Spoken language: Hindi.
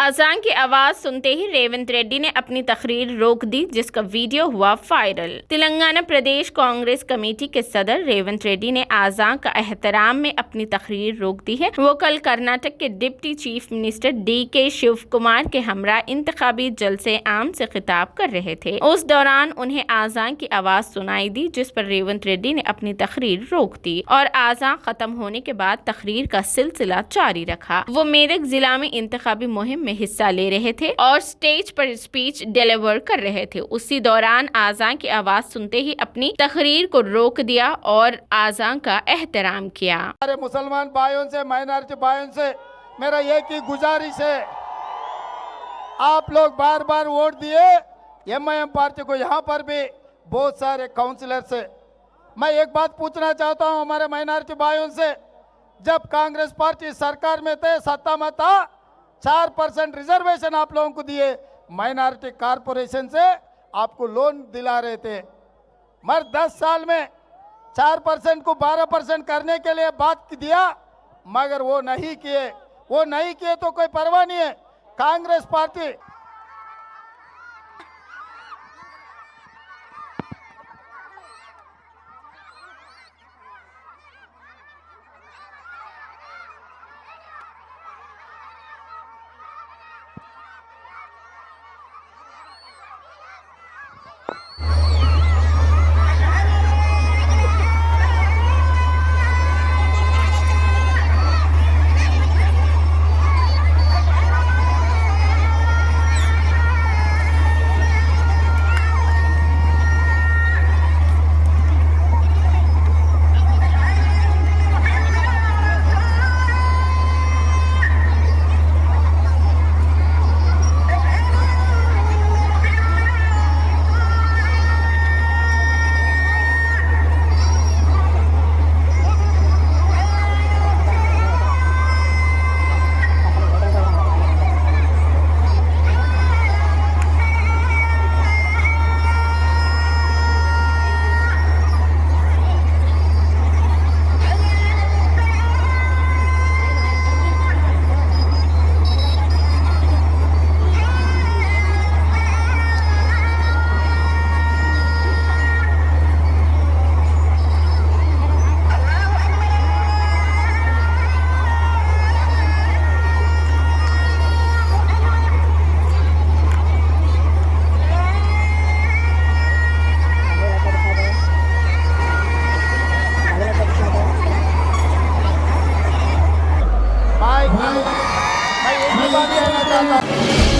अजान की आवाज सुनते ही रेवंत रेड्डी ने अपनी तकरीर रोक दी, जिसका वीडियो हुआ वायरल। तेलंगाना प्रदेश कांग्रेस कमेटी के सदर रेवंत रेड्डी ने अजान का एहतराम में अपनी तकरीर रोक दी है। वो कल कर्नाटक के deputy chief minister DK Shiv Kumar के हमरा इंतखाबी जलसे आम से खिताब कर रहे थे। उस दौरान उन्हें अजान की आवाज सुनाई दी, जिस पर रेवंत रेड्डी ने अपनी तकरीर रोक दी और अजान खत्म होने के बाद तकरीर का सिलसिला जारी रखा। वो मेरठ जिला में इंतखाबी मुहिम में हिस्सा ले रहे थे और स्टेज पर स्पीच डिलीवर कर रहे थे। उसी दौरान अजान की आवाज सुनते ही अपनी तकरीर को रोक दिया और अजान का एहतराम किया। हमारे मुसलमान भाइयों से, माइनॉरिटी भाइयों से मेरा एक ही गुजारिश है, आप लोग बार बार वोट दिए MIM पार्टी को। यहाँ पर भी बहुत सारे काउंसिलर से मैं एक बात पूछना चाहता हूँ हमारे माइनॉरिटी भाइयों से, जब कांग्रेस पार्टी सरकार में थे, सत्ता में था, 4% रिजर्वेशन आप लोगों को दिए, माइनॉरिटी कारपोरेशन से आपको लोन दिला रहे थे। मगर 10 साल में 4% को 12% करने के लिए बात दिया, मगर वो नहीं किए तो कोई परवाह नहीं है। कांग्रेस पार्टी मैं एक ही बात कहना चाहता हूँ।